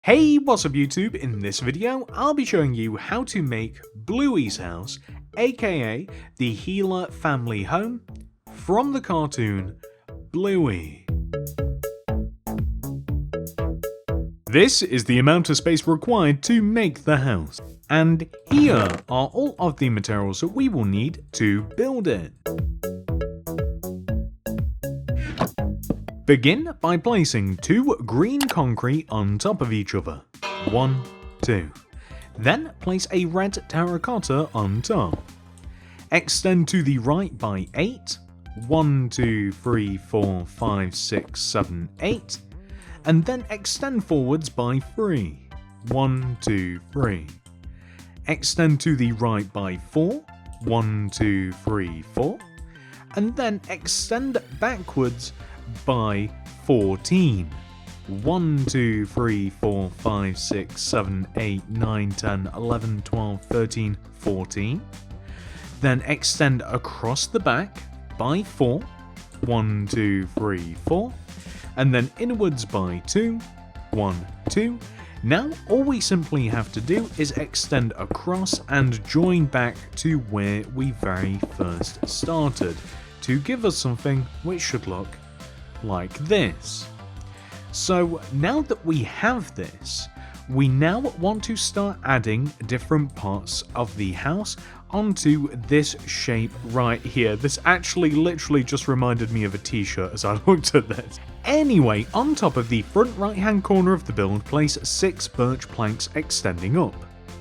Hey, what's up YouTube? In this video, I'll be showing you how to make Bluey's house, aka the Healer family home, from the cartoon Bluey. This is the amount of space required to make the house, and here are all of the materials that we will need to build it. Begin by placing 2 green concrete on top of each other. 1, 2. Then place a red terracotta on top. Extend to the right by 8. 1, 2, 3, 4, 5, 6, 7, 8. And then extend forwards by 3. 1, 2, 3. Extend to the right by 4. 1, 2, 3, 4. And then extend backwards by 14. 1, 2, 3, 4, 5, 6, 7, 8, 9, 10, 11, 12, 13, 14. Then extend across the back by 4. 1, 2, 3, 4. And then inwards by 2. 1, 2. Now all we simply have to do is extend across and join back to where we very first started to give us something which should look like this. So now that we have this, we now want to start adding different parts of the house onto this shape right here. This actually literally just reminded me of a t-shirt as I looked at this. Anyway, on top of the front right hand corner of the build, place 6 birch planks extending up.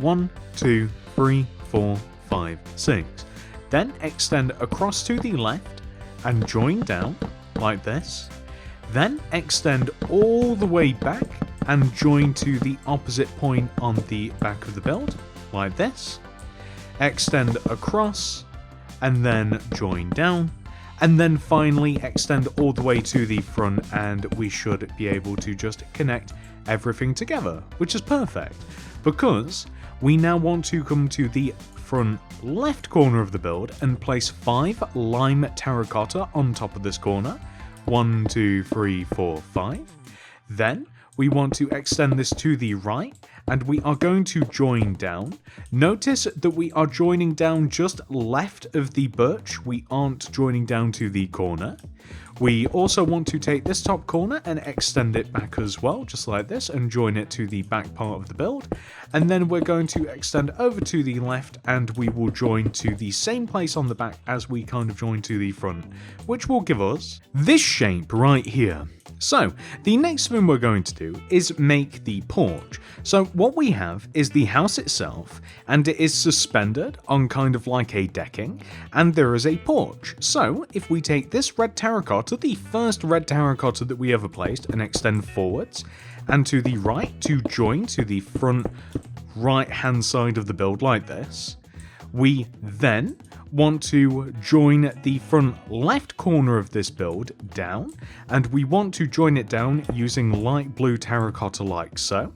1, 2, 3, 4, 5, 6. Then extend across to the left and join down like this. Then extend all the way back and join to the opposite point on the back of the build like this. Extend across and then join down, and then finally extend all the way to the front, and we should be able to just connect everything together, which is perfect because we now want to come to the front left corner of the build and place 5 lime terracotta on top of this corner. 1, 2, 3, 4, 5. Then we want to extend this to the right and we are going to join down. Notice that we are joining down just left of the birch. We aren't joining down to the corner. We also want to take this top corner and extend it back as well, just like this, and join it to the back part of the build. And then we're going to extend over to the left and we will join to the same place on the back as we kind of join to the front, which will give us this shape right here. So the next thing we're going to do is make the porch. So what we have is the house itself, and it is suspended on kind of like a decking, and there is a porch. So if we take this red terracotta, the first red terracotta that we ever placed, and extend forwards and to the right to join to the front right hand side of the build like this, we then want to join the front left corner of this build down, and we want to join it down using light blue terracotta like so.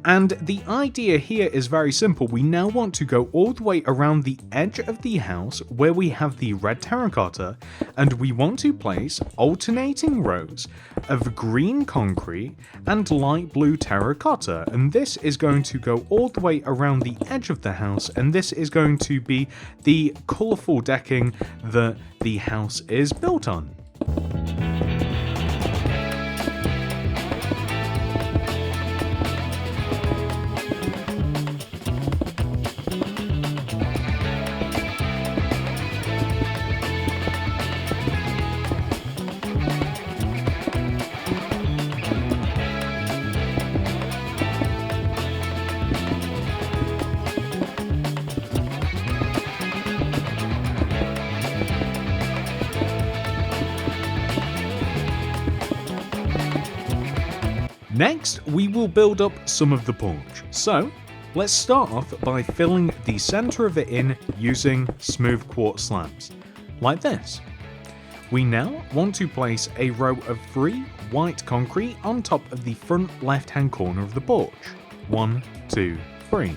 And the idea here is very simple. We now want to go all the way around the edge of the house where we have the red terracotta, and we want to place alternating rows of green concrete and light blue terracotta, and this is going to go all the way around the edge of the house, and this is going to be the colourful decking that the house is built on. Next, we will build up some of the porch. So, let's start off by filling the center of it in using smooth quartz slabs, like this. We now want to place a row of 3 white concrete on top of the front left-hand corner of the porch. 1, 2, 3.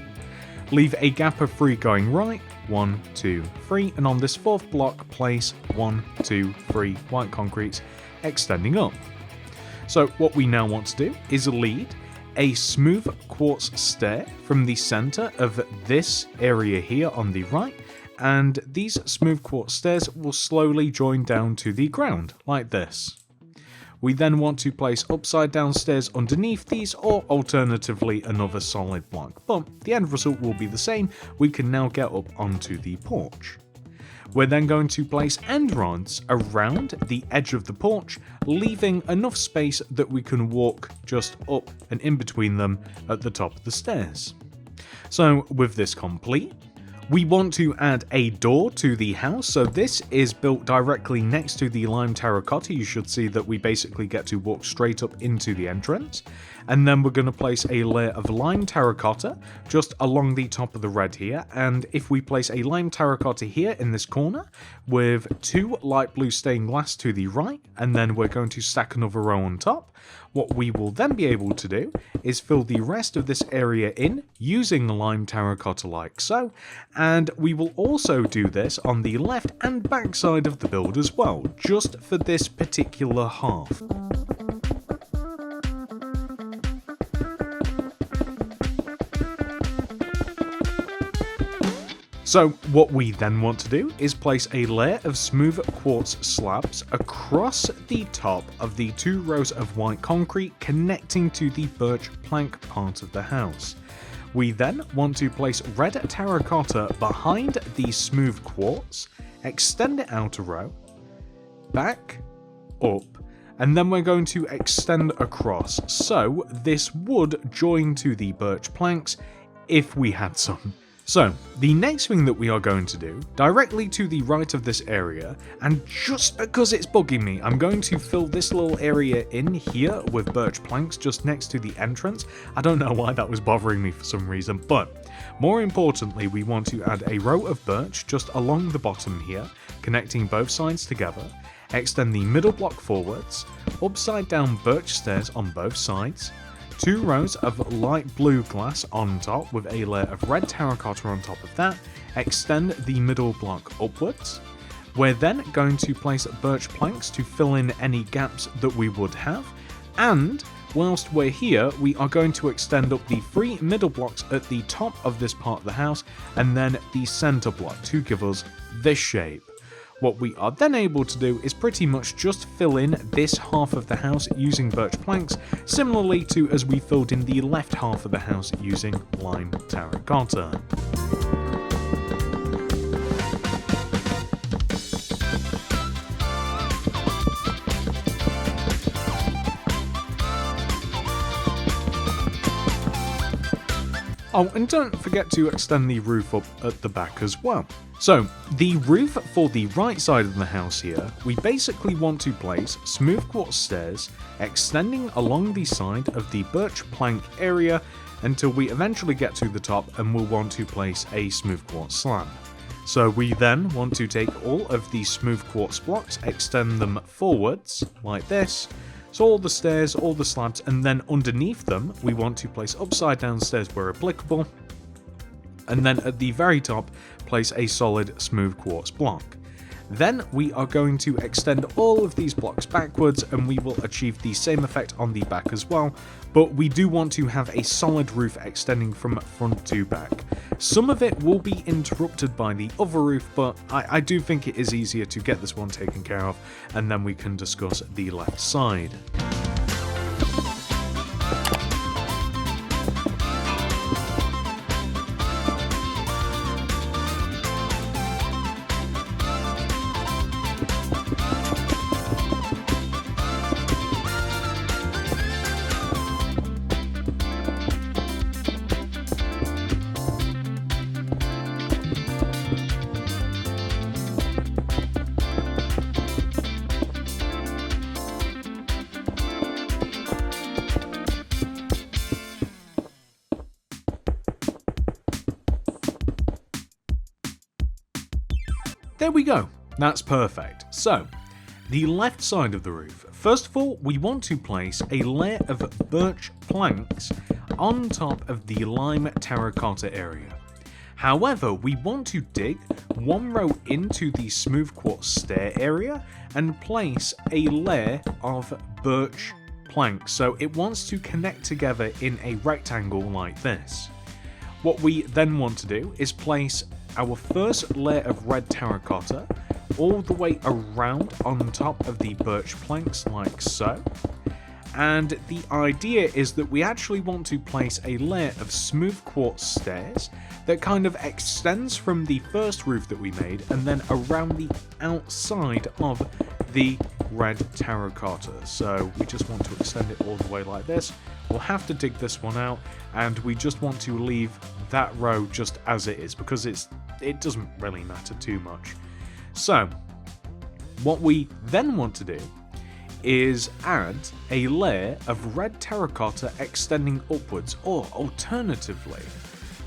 Leave a gap of 3 going right. 1, 2, 3. And on this 4th block, place 1, 2, 3 white concretes extending up. So what we now want to do is lead a smooth quartz stair from the center of this area here on the right, and these smooth quartz stairs will slowly join down to the ground, like this. We then want to place upside down stairs underneath these, or alternatively another solid block, but the end result will be the same. We can now get up onto the porch. We're then going to place end rods around the edge of the porch, leaving enough space that we can walk just up and in between them at the top of the stairs. So with this complete, we want to add a door to the house. So this is built directly next to the lime terracotta. You should see that we basically get to walk straight up into the entrance. And then we're going to place a layer of lime terracotta just along the top of the red here. And if we place a lime terracotta here in this corner with 2 light blue stained glass to the right, and then we're going to stack another row on top, what we will then be able to do is fill the rest of this area in using the lime terracotta like so, and we will also do this on the left and back side of the build as well, just for this particular half. So what we then want to do is place a layer of smooth quartz slabs across the top of the 2 rows of white concrete connecting to the birch plank part of the house. We then want to place red terracotta behind the smooth quartz, extend it out a row, back, up, and then we're going to extend across, so this would join to the birch planks if we had some. So, the next thing that we are going to do, directly to the right of this area, and just because it's bugging me, I'm going to fill this little area in here with birch planks just next to the entrance. I don't know why that was bothering me for some reason, but more importantly, we want to add a row of birch just along the bottom here, connecting both sides together, extend the middle block forwards, upside down birch stairs on both sides, 2 rows of light blue glass on top with a layer of red terracotta on top of that, extend the middle block upwards. We're then going to place birch planks to fill in any gaps that we would have, and whilst we're here, we are going to extend up the 3 middle blocks at the top of this part of the house, and then the center block to give us this shape. What we are then able to do is pretty much just fill in this half of the house using birch planks, similarly to as we filled in the left half of the house using lime terracotta. Oh, and don't forget to extend the roof up at the back as well. So, the roof for the right side of the house here, we basically want to place smooth quartz stairs extending along the side of the birch plank area until we eventually get to the top, and we'll want to place a smooth quartz slab. So we then want to take all of these smooth quartz blocks, extend them forwards like this. So all the stairs, all the slabs, and then underneath them, we want to place upside down stairs where applicable. And then at the very top, place a solid smooth quartz block. Then we are going to extend all of these blocks backwards, and we will achieve the same effect on the back as well, but we do want to have a solid roof extending from front to back. Some of it will be interrupted by the other roof, but I do think it is easier to get this one taken care of, and then we can discuss the left side. There we go, that's perfect. So, the left side of the roof. First of all, we want to place a layer of birch planks on top of the lime terracotta area. However, we want to dig 1 row into the smooth quartz stair area and place a layer of birch planks, so it wants to connect together in a rectangle like this. What we then want to do is place our first layer of red terracotta all the way around on top of the birch planks like so. And the idea is that we actually want to place a layer of smooth quartz stairs that kind of extends from the first roof that we made and then around the outside of the red terracotta. So we just want to extend it all the way like this. We'll have to dig this one out, and we just want to leave that row just as it is because it doesn't really matter too much. So what we then want to do is add a layer of red terracotta extending upwards, or alternatively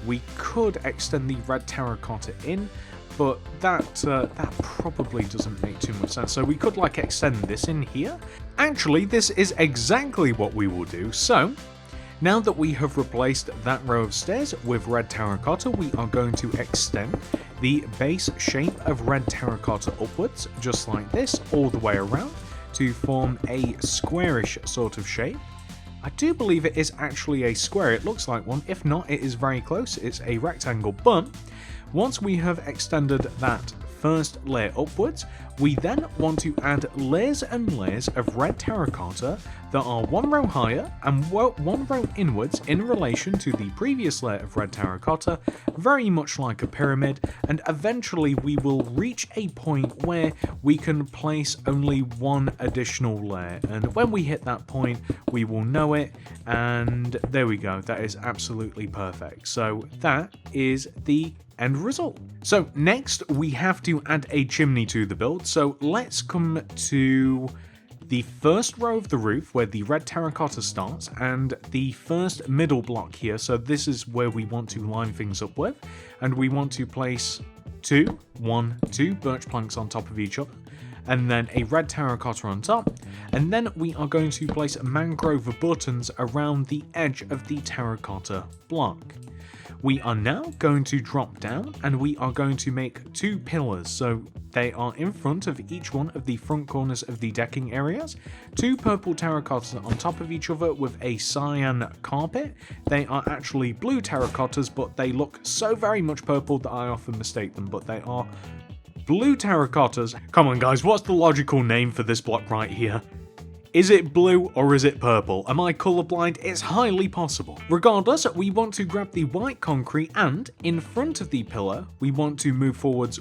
we could extend the red terracotta in, but that probably doesn't make too much sense. So we could like extend this in here. Actually, this is exactly what we will do. So now that we have replaced that row of stairs with red terracotta, we are going to extend the base shape of red terracotta upwards, just like this, all the way around, to form a squarish sort of shape. I do believe it is actually a square, it looks like one. If not, it is very close, it's a rectangle. But once we have extended that first layer upwards, we then want to add layers and layers of red terracotta that are one row higher and one row inwards in relation to the previous layer of red terracotta, very much like a pyramid, and eventually we will reach a point where we can place only one additional layer, and when we hit that point we will know it, and there we go, that is absolutely perfect. So that is the end result. So next we have to add a chimney to the build, so let's come to the first row of the roof where the red terracotta starts and the first middle block here. So this is where we want to line things up with, and we want to place two birch planks on top of each other, and then a red terracotta on top, and then we are going to place mangrove buttons around the edge of the terracotta block. We are now going to drop down and we are going to make two pillars, so they are in front of each one of the front corners of the decking areas. Two purple terracottas on top of each other with a cyan carpet. They are actually blue terracottas, but they look so very much purple that I often mistake them, but they are blue terracottas. Come on guys, what's the logical name for this block right here? Is it blue or is it purple? Am I colorblind? It's highly possible. Regardless, we want to grab the white concrete and, in front of the pillar, we want to move forwards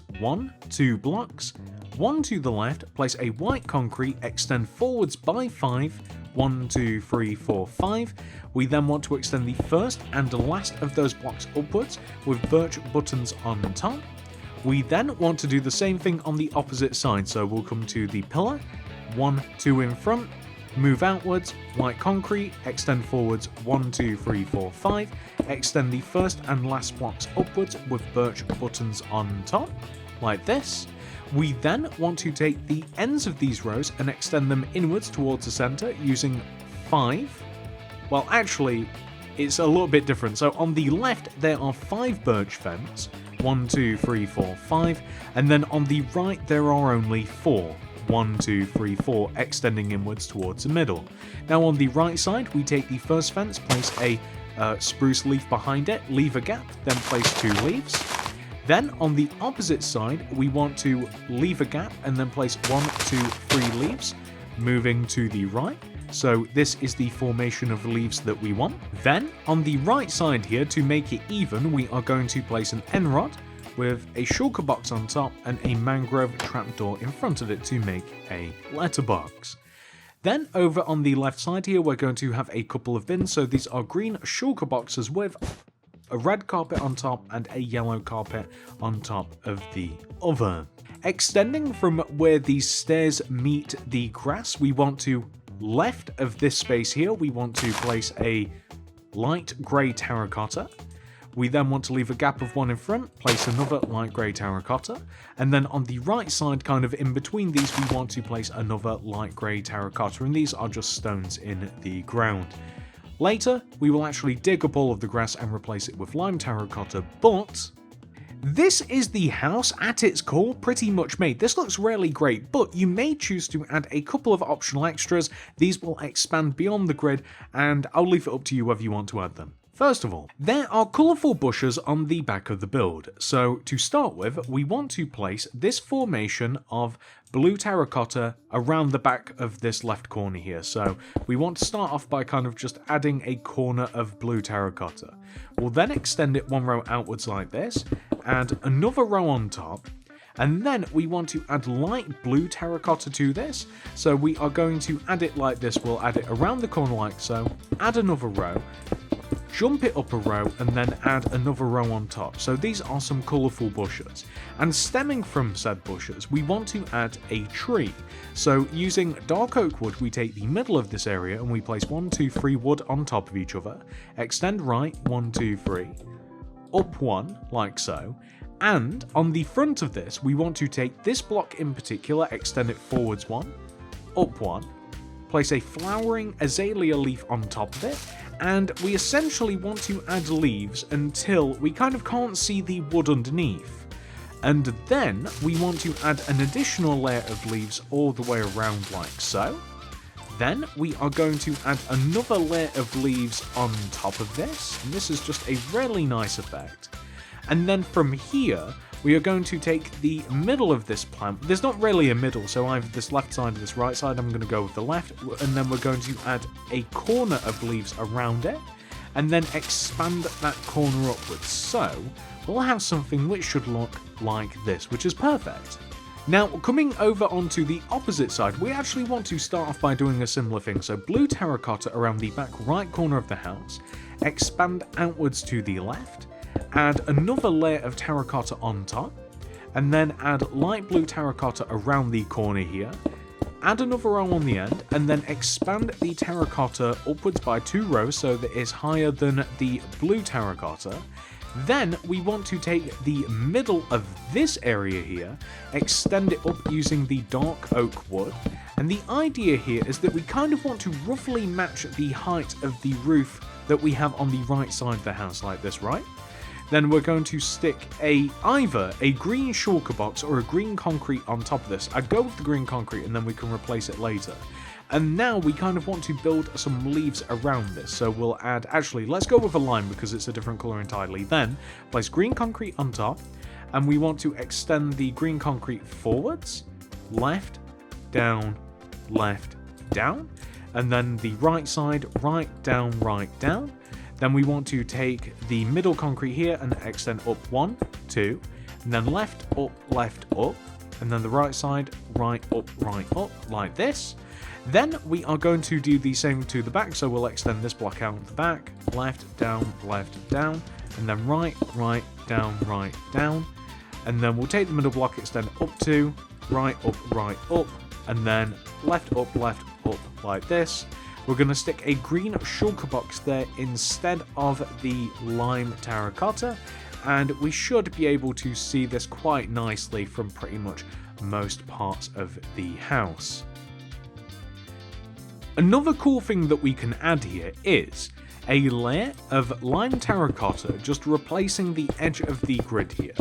2 blocks, one to the left, place a white concrete, extend forwards by 5, 1, 2, 3, 4, 5. We then want to extend the first and last of those blocks upwards with birch buttons on top. We then want to do the same thing on the opposite side, so we'll come to the pillar, 1, 2 in front, move outwards, white concrete, extend forwards 1, 2, 3, 4, 5, extend the first and last blocks upwards with birch buttons on top, like this. We then want to take the ends of these rows and extend them inwards towards the center using 5. Well, actually, it's a little bit different. So on the left, there are 5 birch fence, 1, 2, 3, 4, 5, and then on the right, there are only 4. 1, 2, 3, 4, extending inwards towards the middle. Now on the right side, we take the first fence, place a spruce leaf behind it, leave a gap, then place 2 leaves. Then on the opposite side, we want to leave a gap and then place 1, 2, 3 leaves, moving to the right. So this is the formation of leaves that we want. Then on the right side here, to make it even, we are going to place an end rod with a shulker box on top and a mangrove trapdoor in front of it to make a letterbox. Then over on the left side here, we're going to have a couple of bins. So these are green shulker boxes with a red carpet on top and a yellow carpet on top of the other. Extending from where these stairs meet the grass, we want to, left of this space here, we want to place a light grey terracotta. We then want to leave a gap of 1 in front, place another light grey terracotta, and then on the right side, kind of in between these, we want to place another light grey terracotta, and these are just stones in the ground. Later, we will actually dig up all of the grass and replace it with lime terracotta, but This is the house at its core pretty much made. This looks really great, but you may choose to add a couple of optional extras. These will expand beyond the grid, and I'll leave it up to you whether you want to add them. First of all, there are colourful bushes on the back of the build. So to start with, we want to place this formation of blue terracotta around the back of this left corner here. So we want to start off by kind of just adding a corner of blue terracotta. We'll then extend it one row outwards like this, add another row on top, and then we want to add light blue terracotta to this. So we are going to add it like this. We'll add it around the corner like so, add another row, jump it up a row, and then add another row on top. So these are some colourful bushes. And stemming from said bushes, we want to add a tree. So using dark oak wood, we take the middle of this area and we place 1, 2, 3 wood on top of each other. Extend right, 1, 2, 3. Up 1, like so. And on the front of this, we want to take this block in particular, extend it forwards 1, up 1. Place a flowering azalea leaf on top of it, and we essentially want to add leaves until we kind of can't see the wood underneath. And then we want to add an additional layer of leaves all the way around like so. Then we are going to add another layer of leaves on top of this, and this is just a really nice effect. And then from here, we are going to take the middle of this plant. There's not really a middle, so I have this left side and this right side. I'm going to go with the left, and then we're going to add a corner of leaves around it, and then expand that corner upwards. So we'll have something which should look like this, which is perfect. Now, coming over onto the opposite side, we actually want to start off by doing a similar thing. So blue terracotta around the back right corner of the house, expand outwards to the left, add another layer of terracotta on top, and then add light blue terracotta around the corner here, add another row on the end, and then expand the terracotta upwards by 2 rows so that it's higher than the blue terracotta. Then we want to take the middle of this area here, extend it up using the dark oak wood, and the idea here is that we kind of want to roughly match the height of the roof that we have on the right side of the house like this, right? Then we're going to stick either a green shulker box or a green concrete on top of this. I'd go with the green concrete and then we can replace it later. And now we kind of want to build some leaves around this. So we'll add, actually, let's go with a lime because it's a different color entirely. Then place green concrete on top, and we want to extend the green concrete forwards, left, down, and then the right side, right, down, Then we want to take the middle concrete here and extend up 1, 2, and then left, up, and then the right side, right, up, like this. Then we are going to do the same to the back, so we'll extend this block out the back, left, down, and then right, down, and then we'll take the middle block, extend up to, right, up, and then left, up, like this. We're going to stick a green shulker box there instead of the lime terracotta, and we should be able to see this quite nicely from pretty much most parts of the house. Another cool thing that we can add here is a layer of lime terracotta, just replacing the edge of the grid here,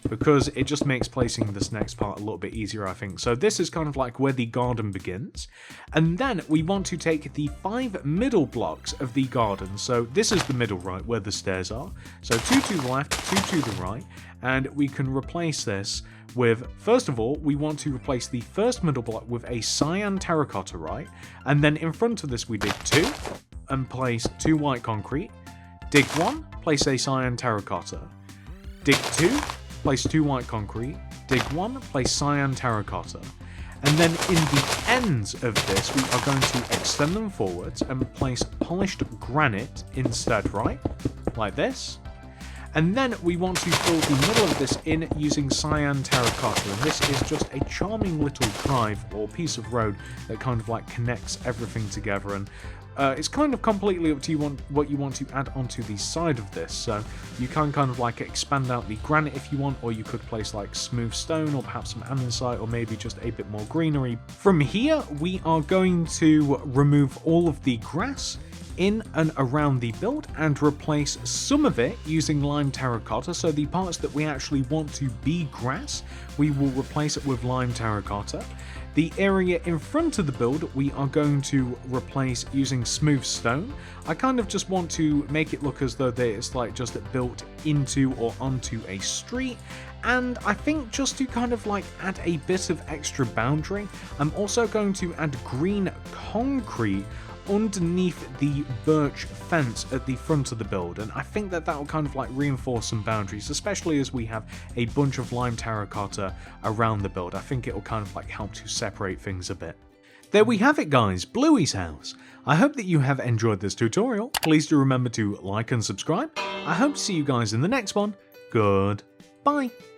because it just makes placing this next part a little bit easier, I think. So this is kind of like where the garden begins, and then we want to take the 5 middle blocks of the garden. So this is the middle, right, where the stairs are. So 2 to the left, 2 to the right, and we can replace this with, first of all, we want to replace the first middle block with a cyan terracotta, right? And then in front of this we dig 2 and place 2 white concrete. Dig 1, place a cyan terracotta. Dig 2, place 2 white concrete. Dig 1, place cyan terracotta. And then in the ends of this, we are going to extend them forwards and place polished granite instead, right? Like this. And then we want to fill the middle of this in using cyan terracotta, and this is just a charming little drive or piece of road that kind of like connects everything together, and it's kind of completely up to you what you want to add onto the side of this. So you can kind of like expand out the granite if you want, or you could place like smooth stone or perhaps some andesite or maybe just a bit more greenery. From here we are going to remove all of the grass in and around the build and replace some of it using lime terracotta. So the parts that we actually want to be grass, we will replace it with lime terracotta. The area in front of the build we are going to replace using smooth stone. I kind of just want to make it look as though it's like just built into or onto a street. And I think just to kind of like add a bit of extra boundary, I'm also going to add green concrete underneath the birch fence at the front of the build, and I think that will kind of like reinforce some boundaries, especially as we have a bunch of lime terracotta around the build. I think it'll kind of like help to separate things a bit. There we have it guys, Bluey's house. I hope that you have enjoyed this tutorial. Please do remember to like and subscribe. I hope to see you guys in the next one. Goodbye.